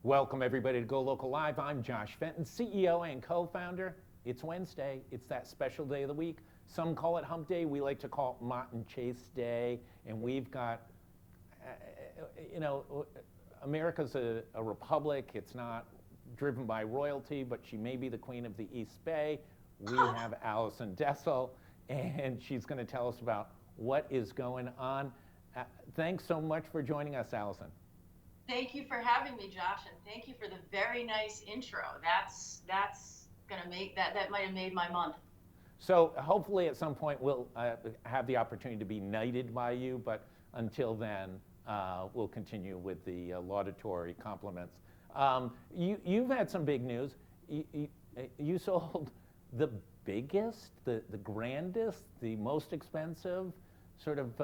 Welcome everybody to Go Local Live. I'm Josh Fenton, CEO and co-founder. It's Wednesday. It's that special day of the week. Some call it Hump Day. We like to call it Mott and Chace Day. And we've got, America's a republic. It's not driven by royalty, but she may be the queen of the East Bay. We have Allison Dessel, and she's going to tell us about what is going on. Thanks so much for joining us, Allison. Thank you for having me, Josh, and thank you for the very nice intro. That's gonna make that might have made my month. So hopefully at some point we'll have the opportunity to be knighted by you, but until then we'll continue with the laudatory compliments. You've had some big news. You sold the biggest, the grandest, the most expensive sort of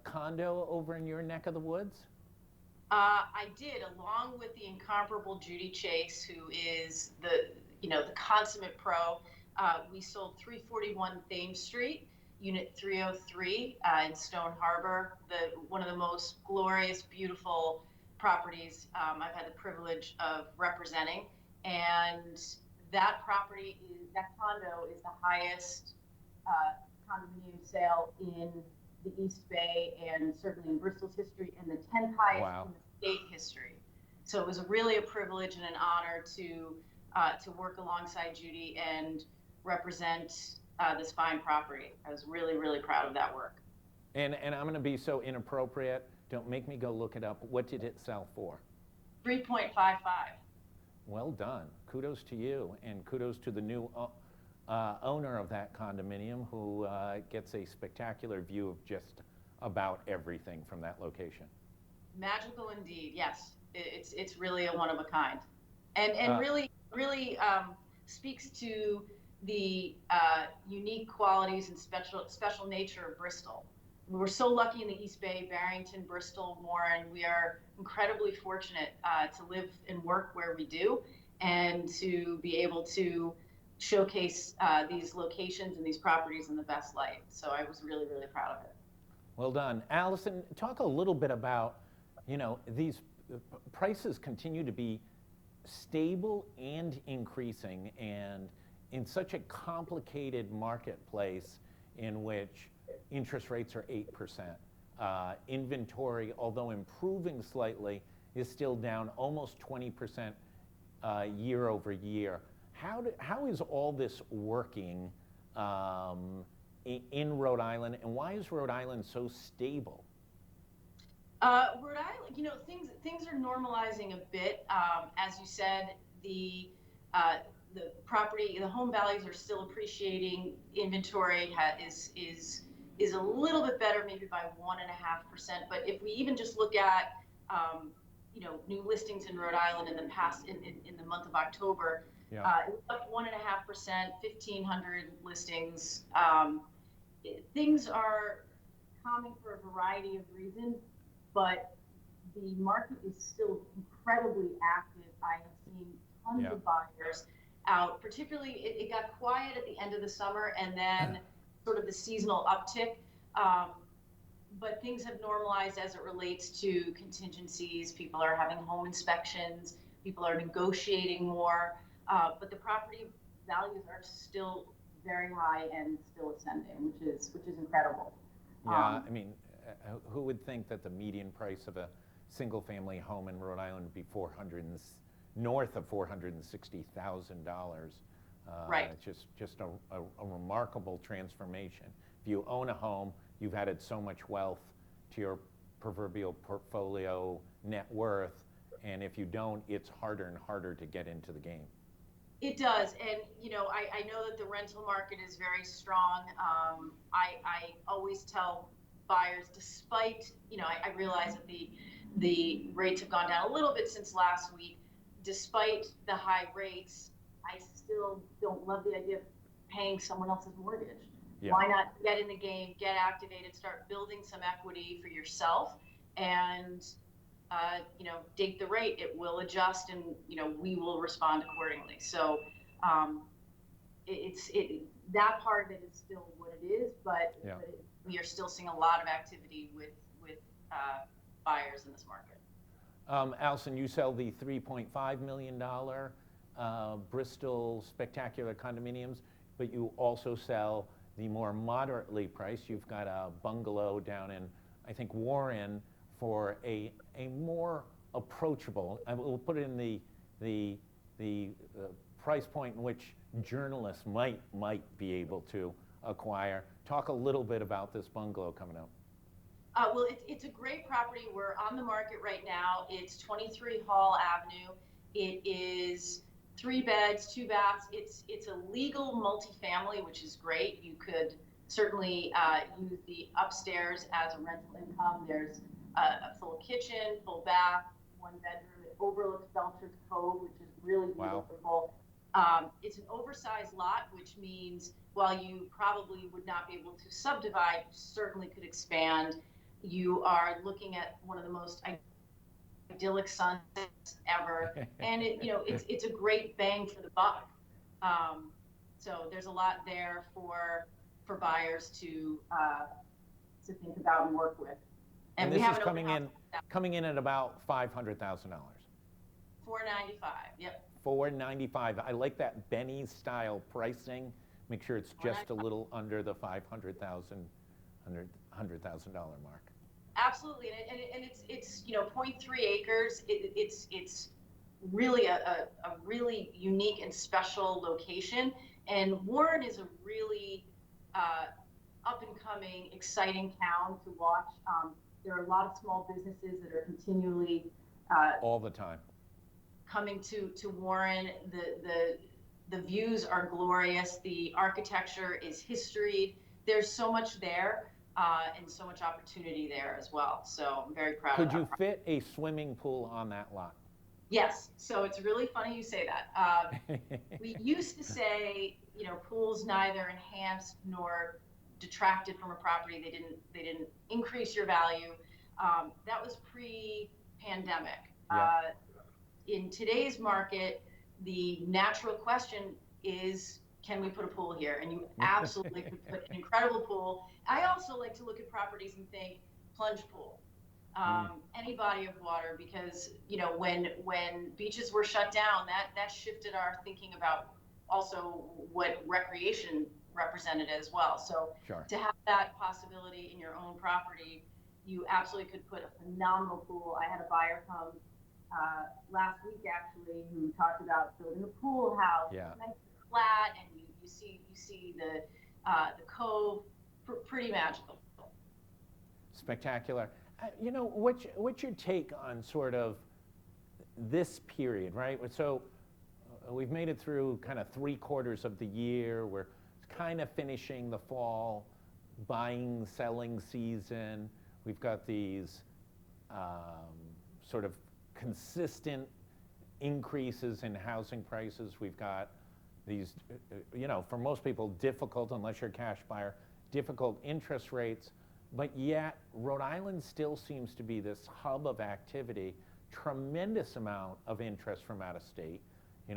condo over in your neck of the woods. I did, along with the incomparable Judy Chace, who is the consummate pro. We sold 341 Thames Street, Unit 303 in Stone Harbor, one of the most glorious, beautiful properties I've had the privilege of representing. And that condo is the highest condominium sale in the East Bay and certainly in Bristol's history, and the 10th highest in the state history. So it was really a privilege and an honor to work alongside Judy and represent this fine property. I was really, really proud of that work. And I'm going to be so inappropriate. Don't make me go look it up. What did it sell for? 3.55. Well done. Kudos to you, and kudos to the new owner of that condominium, who gets a spectacular view of just about everything from that location. Magical indeed, yes. It's really a one of a kind, and really speaks to the unique qualities and special nature of Bristol. We're so lucky in the East Bay, Barrington, Bristol, Warren. We are incredibly fortunate to live and work where we do, and to be able to showcase these locations and these properties in the best light. So I was really, really proud of it. Well done. Allison, talk a little bit about, these prices continue to be stable and increasing, and in such a complicated marketplace in which interest rates are 8%. Inventory, although improving slightly, is still down almost 20% year over year. How is all this working in Rhode Island, and why is Rhode Island so stable? Rhode Island, things are normalizing a bit. As you said, the property, the home values are still appreciating. Inventory is a little bit better, maybe by 1.5%. But if we even just look at new listings in Rhode Island in the past, in the month of October. It was up 1.5%, 1,500 listings. Things are calming for a variety of reasons, but the market is still incredibly active. I have seen tons of buyers out. Particularly, it got quiet at the end of the summer, and then sort of the seasonal uptick. But things have normalized as it relates to contingencies. People are having home inspections. People are negotiating more. But the property values are still very high and still ascending, which is incredible. Yeah, who would think that the median price of a single-family home in Rhode Island would be north of $460,000? Right. It's just a remarkable transformation. If you own a home, you've added so much wealth to your proverbial portfolio net worth, and if you don't, it's harder and harder to get into the game. It does, and I know that the rental market is very strong. I always tell buyers, despite I realize that the rates have gone down a little bit since last week. Despite the high rates, I still don't love the idea of paying someone else's mortgage. Yeah. Why not get in the game, get activated, start building some equity for yourself, and date the rate. It will adjust, and we will respond accordingly. So that part of it is still what it is, but we are still seeing a lot of activity with buyers in this market. Allison, you sell the $3.5 million Bristol spectacular condominiums, but you also sell the more moderately priced. You've got a bungalow down in, I think, Warren for a more approachable, I will put it in the price point in which journalists might be able to acquire. Talk a little bit about this bungalow coming up. Well, it's a great property. We're on the market right now. It's 23 Hall Avenue. It is 3 beds, 2 baths. It's a legal multifamily, which is great. You could certainly use the upstairs as a rental income. There's a full kitchen, full bath, 1 bedroom. It overlooks Belcher's Cove, which is really beautiful. Wow. It's an oversized lot, which means while you probably would not be able to subdivide, you certainly could expand. You are looking at one of the most idyllic sunsets ever, and it's a great bang for the buck. So there's a lot there for buyers to think about and work with. And this is coming in at about $500,000. $495. Yep. $495. I like that Benny style pricing. Make sure it's just a little under the $500,000 mark. Absolutely, and it's 0.3 acres. It's really a really unique and special location. And Warren is a really up and coming, exciting town to watch. There are a lot of small businesses that are continually all the time coming to Warren. The views are glorious. The architecture is historied. There's so much there. And so much opportunity there as well. So I'm very proud of that. Could you fit a swimming pool on that lot? Yes. So it's really funny you say that. We used to say, pools neither enhanced nor detracted from a property. They didn't increase your value. That was pre-pandemic. Yeah. In today's market, the natural question is, can we put a pool here? And you absolutely could put an incredible pool. I also like to look at properties and think plunge pool, any body of water, because when beaches were shut down, that shifted our thinking about also what recreation represented as well. So sure. To have that possibility in your own property, you absolutely could put a phenomenal pool. I had a buyer come last week actually who talked about building a pool house. Yeah. Nice flat, and you see the cove, pretty magical. Spectacular. What's your take on sort of this period, right? So we've made it through kind of 3/4 of the year. We're kind of finishing the fall buying, selling season. We've got these sort of consistent increases in housing prices. We've got these, for most people, difficult, unless you're a cash buyer, difficult interest rates, but yet Rhode Island still seems to be this hub of activity, tremendous amount of interest from out of state.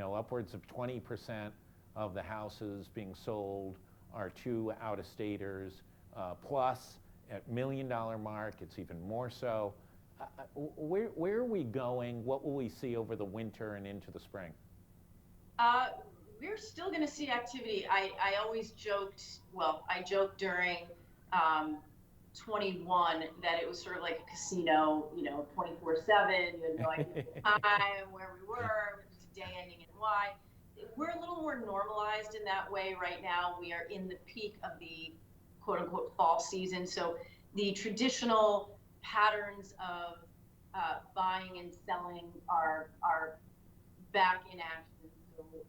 Upwards of 20% of the houses being sold are to out-of-staters, plus at $1 million mark, it's even more so. Where are we going? What will we see over the winter and into the spring? We're still going to see activity. I always joked, I joked during 21 that it was sort of like a casino, 24/7. You had no idea the time, where we were, day ending and why. We're a little more normalized in that way right now. We are in the peak of the quote unquote fall season. So the traditional patterns of buying and selling are back in action. So, we're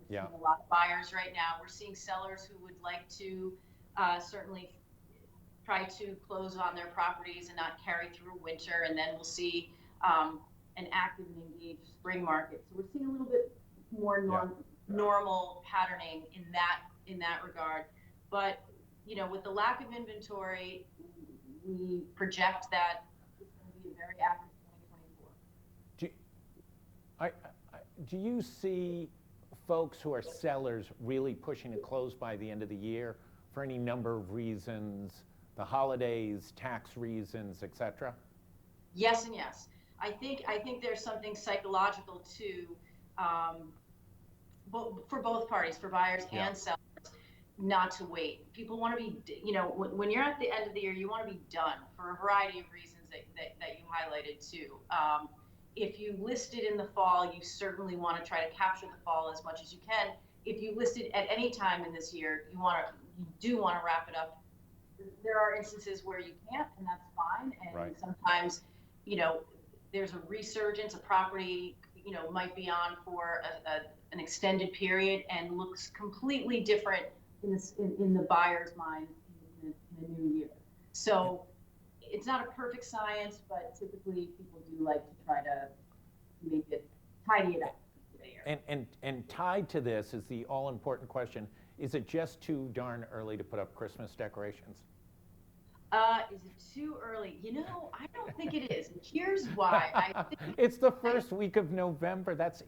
seeing a lot of buyers right now. We're seeing sellers who would like to certainly try to close on their properties and not carry through winter, and then we'll see an active and engaged spring market. So we're seeing a little bit more normal patterning in that regard. But with the lack of inventory, we project that it's going to be a very active 2024. Do you see folks who are sellers really pushing to close by the end of the year for any number of reasons, the holidays, tax reasons, et cetera? Yes and yes. I think there's something psychological too, for both parties, for buyers Yeah. and sellers, not to wait. People want to be, when you're at the end of the year, you want to be done for a variety of reasons that you highlighted too. If you listed in the fall, you certainly want to try to capture the fall as much as you can. If you listed at any time in this year, you do want to wrap it up. There are instances where you can't, and that's fine. And Right. sometimes, there's a resurgence, a property, might be on for an extended period and looks completely different in the buyer's mind in the new year. So it's not a perfect science, but typically people do like to try to make it, tidy it up. And tied to this is the all-important question, is it just too darn early to put up Christmas decorations? Is it too early? I don't think it is. And here's why. It's the first week of November. That's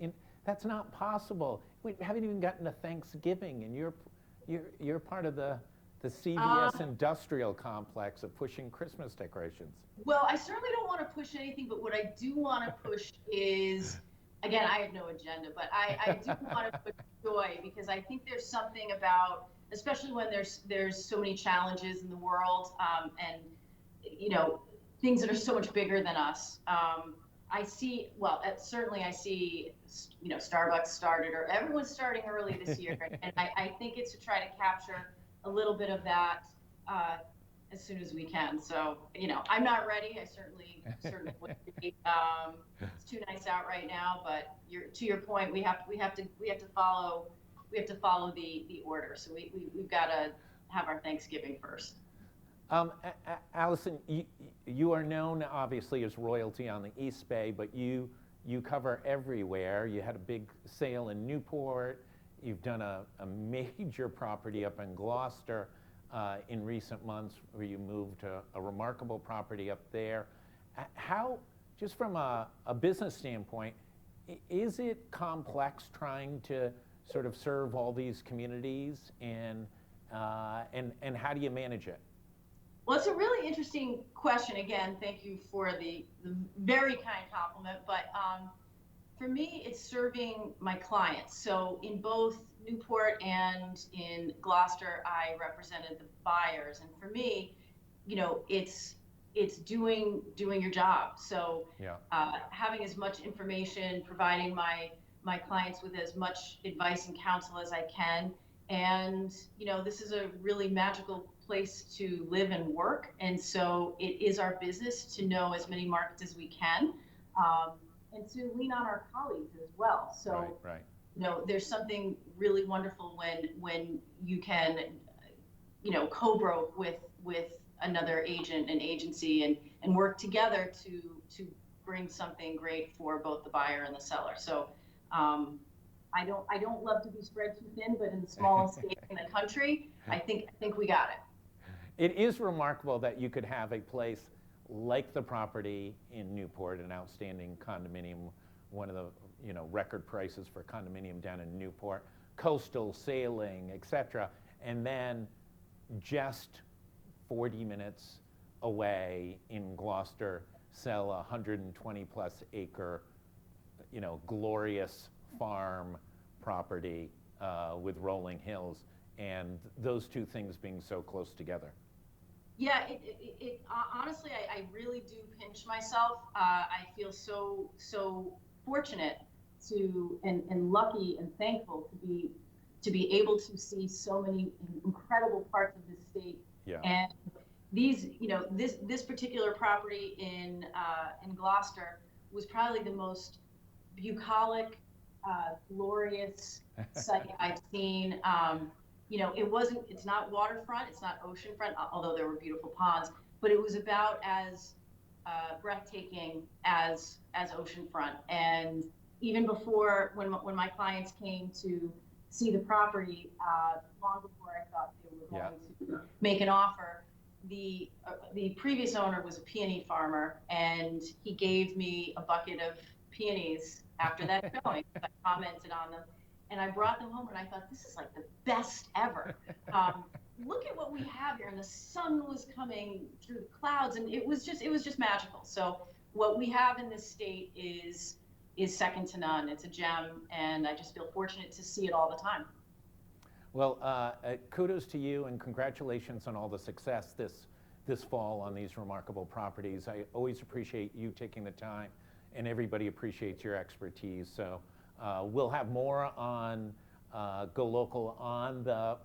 not possible. We haven't even gotten to Thanksgiving, and you're part of the CVS industrial complex of pushing Christmas decorations. Well, I certainly don't want to push anything, but what I do want to push is, again, I have no agenda, but I do want to push joy, because I think there's something about, especially when there's so many challenges in the world, and things that are so much bigger than us. I see, certainly I see, Starbucks started, or everyone's starting early this year, and I think it's to try to capture a little bit of that as soon as we can. So, I'm not ready. I certainly would be. It's too nice out right now, but to your point, we have to follow the order. So we've got to have our Thanksgiving first. Allison, you are known obviously as royalty on the East Bay, but you cover everywhere. You had a big sale in Newport. You've done a major property up in Gloucester in recent months, where you moved to a remarkable property up there. How, just from a business standpoint, is it complex trying to sort of serve all these communities, and how do you manage it? Well, it's a really interesting question. Again, thank you for the very kind compliment. But for me, it's serving my clients. So in both Newport and in Gloucester, I represented the buyers. And for me, it's doing your job. So yeah. Having as much information, providing my clients with as much advice and counsel as I can. And, this is a really magical place to live and work. And so it is our business to know as many markets as we can, and to lean on our colleagues as well. So, right. There's something really wonderful when you can, co-broke with another agent and agency and work together to bring something great for both the buyer and the seller. So, I don't love to be spread too thin, but in the smallest state in the country, I think we got it. It is remarkable that you could have a place like the property in Newport, an outstanding condominium, one of the record prices for condominium down in Newport, coastal sailing, etc., and then just 40 minutes away in Gloucester sell a 120 plus acre, glorious farm property with rolling hills, and those two things being so close together. Yeah, it honestly, I really do pinch myself. I feel so fortunate and lucky and thankful to be able to see so many incredible parts of this state. Yeah. And these, this particular property in Gloucester was probably the most bucolic, glorious site I've seen. It's not waterfront, it's not oceanfront, although there were beautiful ponds, but it was about as breathtaking as oceanfront. And even before, when my clients came to see the property, long before I thought they were going to make an offer, the previous owner was a peony farmer, and he gave me a bucket of peonies after that showing. I commented on them. And I brought them home, and I thought, this is like the best ever. Look at what we have here. And the sun was coming through the clouds, and it was just magical. So what we have in this state is second to none. It's a gem, and I just feel fortunate to see it all the time. Well, kudos to you and congratulations on all the success this fall on these remarkable properties. I always appreciate you taking the time, and everybody appreciates your expertise. So we'll have more on GoLocal on the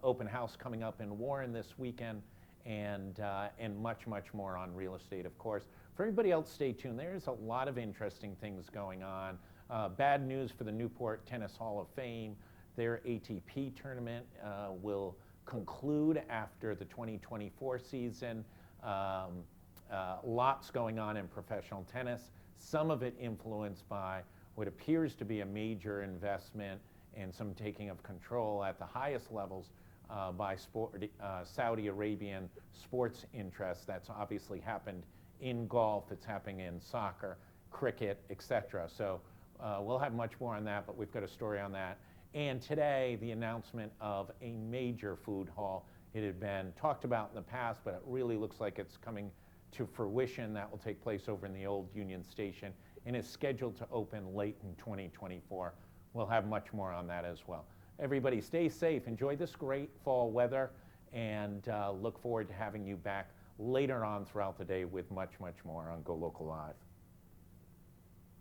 open house coming up in Warren this weekend, and much, much more on real estate, of course. For everybody else, stay tuned. There's a lot of interesting things going on. Bad news for the Newport Tennis Hall of Fame. Their ATP tournament will conclude after the 2024 season. Lots going on in professional tennis, some of it influenced by what appears to be a major investment and some taking of control at the highest levels by Saudi Arabian sports interests. That's obviously happened in golf, it's happening in soccer, cricket, etc. So we'll have much more on that, but we've got a story on that. And today, the announcement of a major food hall. It had been talked about in the past, but it really looks like it's coming to fruition. That will take place over in the old Union Station and is scheduled to open late in 2024. We'll have much more on that as well. Everybody stay safe, enjoy this great fall weather, and look forward to having you back later on throughout the day with much, much more on GoLocal Live.